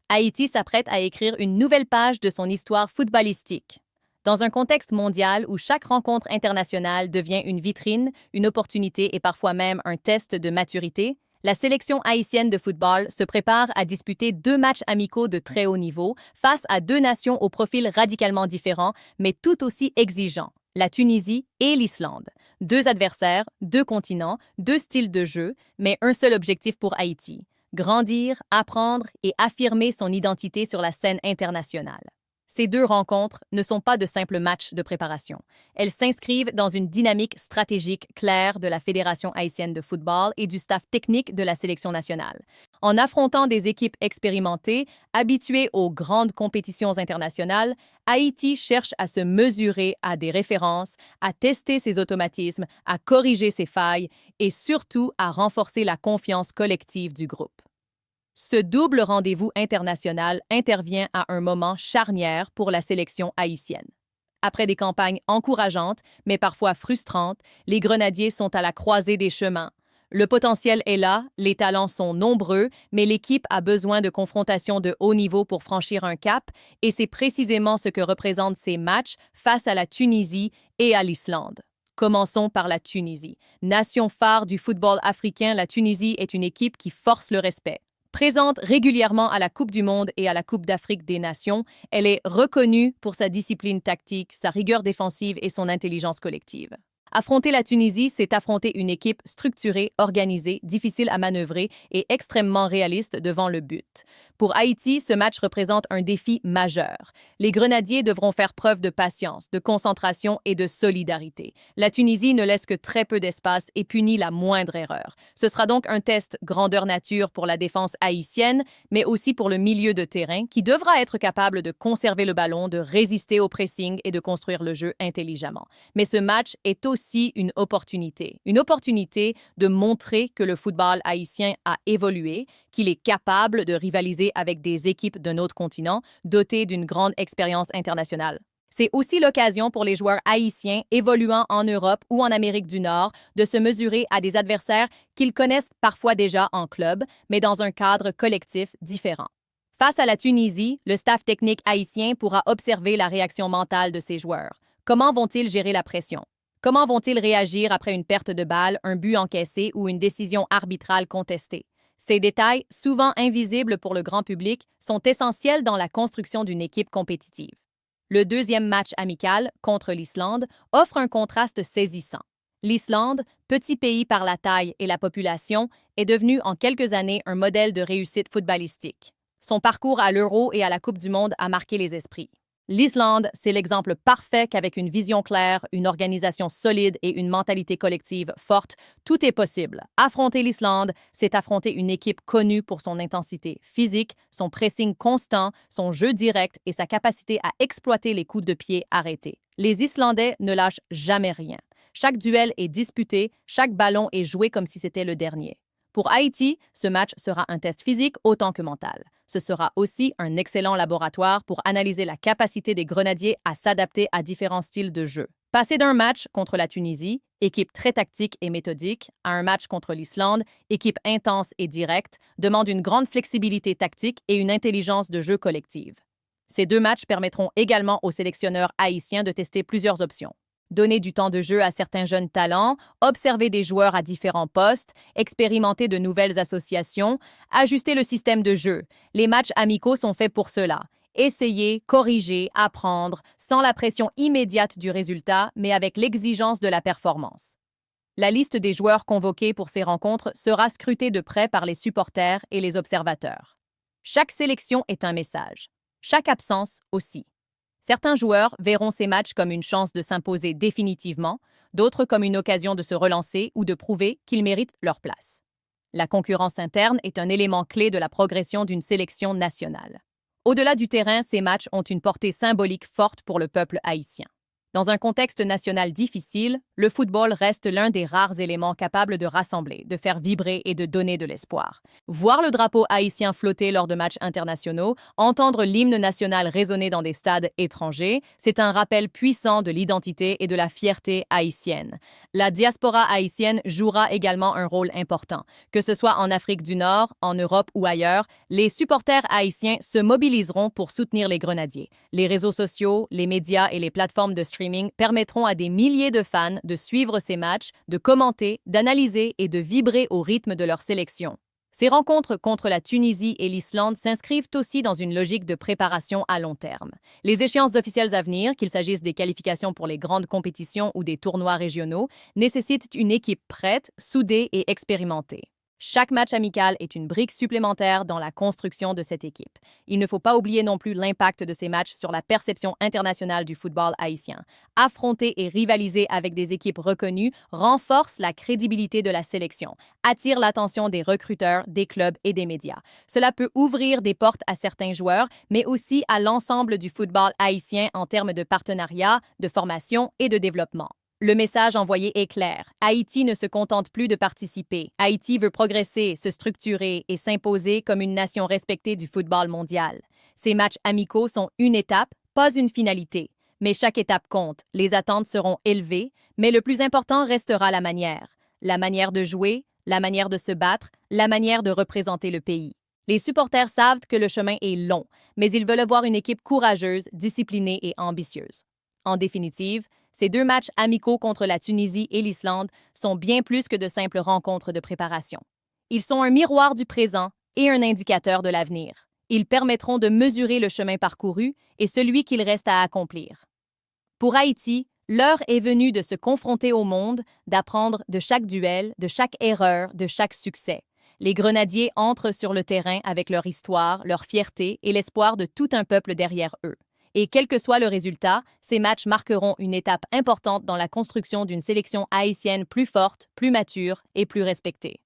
Haïti s'apprête à écrire une nouvelle page de son histoire footballistique. Dans un contexte mondial où chaque rencontre internationale devient une vitrine, une opportunité et parfois même un test de maturité, la sélection haïtienne de football se prépare à disputer 2 matchs amicaux de très haut niveau face à 2 nations au profil radicalement différent, mais tout aussi exigeants, la Tunisie et l'Islande. 2 adversaires, 2 continents, 2 styles de jeu, mais un seul objectif pour Haïti: grandir, apprendre et affirmer son identité sur la scène internationale. Ces 2 rencontres ne sont pas de simples matchs de préparation. Elles s'inscrivent dans une dynamique stratégique claire de la Fédération haïtienne de football et du staff technique de la sélection nationale. En affrontant des équipes expérimentées, habituées aux grandes compétitions internationales, Haïti cherche à se mesurer à des références, à tester ses automatismes, à corriger ses failles et surtout à renforcer la confiance collective du groupe. Ce double rendez-vous international intervient à un moment charnière pour la sélection haïtienne. Après des campagnes encourageantes, mais parfois frustrantes, les Grenadiers sont à la croisée des chemins. Le potentiel est là, les talents sont nombreux, mais l'équipe a besoin de confrontations de haut niveau pour franchir un cap, et c'est précisément ce que représentent ces matchs face à la Tunisie et à l'Islande. Commençons par la Tunisie. Nation phare du football africain, la Tunisie est une équipe qui force le respect. Présente régulièrement à la Coupe du Monde et à la Coupe d'Afrique des Nations, elle est reconnue pour sa discipline tactique, sa rigueur défensive et son intelligence collective. Affronter la Tunisie, c'est affronter une équipe structurée, organisée, difficile à manœuvrer et extrêmement réaliste devant le but. Pour Haïti, ce match représente un défi majeur. Les Grenadiers devront faire preuve de patience, de concentration et de solidarité. La Tunisie ne laisse que très peu d'espace et punit la moindre erreur. Ce sera donc un test grandeur nature pour la défense haïtienne, mais aussi pour le milieu de terrain qui devra être capable de conserver le ballon, de résister au pressing et de construire le jeu intelligemment. Mais ce match est aussi une opportunité de montrer que le football haïtien a évolué, qu'il est capable de rivaliser avec des équipes d'un autre continent dotées d'une grande expérience internationale. C'est aussi l'occasion pour les joueurs haïtiens évoluant en Europe ou en Amérique du Nord de se mesurer à des adversaires qu'ils connaissent parfois déjà en club, mais dans un cadre collectif différent. Face à la Tunisie, le staff technique haïtien pourra observer la réaction mentale de ses joueurs. Comment vont-ils gérer la pression? Comment vont-ils réagir après une perte de balle, un but encaissé ou une décision arbitrale contestée? Ces détails, souvent invisibles pour le grand public, sont essentiels dans la construction d'une équipe compétitive. Le 2e match amical, contre l'Islande, offre un contraste saisissant. L'Islande, petit pays par la taille et la population, est devenue en quelques années un modèle de réussite footballistique. Son parcours à l'Euro et à la Coupe du Monde a marqué les esprits. L'Islande, c'est l'exemple parfait qu'avec une vision claire, une organisation solide et une mentalité collective forte, tout est possible. Affronter l'Islande, c'est affronter une équipe connue pour son intensité physique, son pressing constant, son jeu direct et sa capacité à exploiter les coups de pied arrêtés. Les Islandais ne lâchent jamais rien. Chaque duel est disputé, chaque ballon est joué comme si c'était le dernier. Pour Haïti, ce match sera un test physique autant que mental. Ce sera aussi un excellent laboratoire pour analyser la capacité des Grenadiers à s'adapter à différents styles de jeu. Passer d'un match contre la Tunisie, équipe très tactique et méthodique, à un match contre l'Islande, équipe intense et directe, demande une grande flexibilité tactique et une intelligence de jeu collective. Ces 2 matchs permettront également aux sélectionneurs haïtiens de tester plusieurs options. Donner du temps de jeu à certains jeunes talents, observer des joueurs à différents postes, expérimenter de nouvelles associations, ajuster le système de jeu. Les matchs amicaux sont faits pour cela. Essayer, corriger, apprendre, sans la pression immédiate du résultat, mais avec l'exigence de la performance. La liste des joueurs convoqués pour ces rencontres sera scrutée de près par les supporters et les observateurs. Chaque sélection est un message. Chaque absence aussi. Certains joueurs verront ces matchs comme une chance de s'imposer définitivement, d'autres comme une occasion de se relancer ou de prouver qu'ils méritent leur place. La concurrence interne est un élément clé de la progression d'une sélection nationale. Au-delà du terrain, ces matchs ont une portée symbolique forte pour le peuple haïtien. Dans un contexte national difficile, le football reste l'un des rares éléments capables de rassembler, de faire vibrer et de donner de l'espoir. Voir le drapeau haïtien flotter lors de matchs internationaux, entendre l'hymne national résonner dans des stades étrangers, c'est un rappel puissant de l'identité et de la fierté haïtienne. La diaspora haïtienne jouera également un rôle important. Que ce soit en Afrique du Nord, en Europe ou ailleurs, les supporters haïtiens se mobiliseront pour soutenir les Grenadiers. Les réseaux sociaux, les médias et les plateformes de streaming permettront à des milliers de fans de suivre ces matchs, de commenter, d'analyser et de vibrer au rythme de leur sélection. Ces rencontres contre la Tunisie et l'Islande s'inscrivent aussi dans une logique de préparation à long terme. Les échéances officielles à venir, qu'il s'agisse des qualifications pour les grandes compétitions ou des tournois régionaux, nécessitent une équipe prête, soudée et expérimentée. Chaque match amical est une brique supplémentaire dans la construction de cette équipe. Il ne faut pas oublier non plus l'impact de ces matchs sur la perception internationale du football haïtien. Affronter et rivaliser avec des équipes reconnues renforce la crédibilité de la sélection, attire l'attention des recruteurs, des clubs et des médias. Cela peut ouvrir des portes à certains joueurs, mais aussi à l'ensemble du football haïtien en termes de partenariat, de formation et de développement. Le message envoyé est clair. Haïti ne se contente plus de participer. Haïti veut progresser, se structurer et s'imposer comme une nation respectée du football mondial. Ces matchs amicaux sont une étape, pas une finalité. Mais chaque étape compte. Les attentes seront élevées, mais le plus important restera la manière. La manière de jouer, la manière de se battre, la manière de représenter le pays. Les supporters savent que le chemin est long, mais ils veulent voir une équipe courageuse, disciplinée et ambitieuse. En définitive, ces deux matchs amicaux contre la Tunisie et l'Islande sont bien plus que de simples rencontres de préparation. Ils sont un miroir du présent et un indicateur de l'avenir. Ils permettront de mesurer le chemin parcouru et celui qu'il reste à accomplir. Pour Haïti, l'heure est venue de se confronter au monde, d'apprendre de chaque duel, de chaque erreur, de chaque succès. Les Grenadiers entrent sur le terrain avec leur histoire, leur fierté et l'espoir de tout un peuple derrière eux. Et quel que soit le résultat, ces matchs marqueront une étape importante dans la construction d'une sélection haïtienne plus forte, plus mature et plus respectée.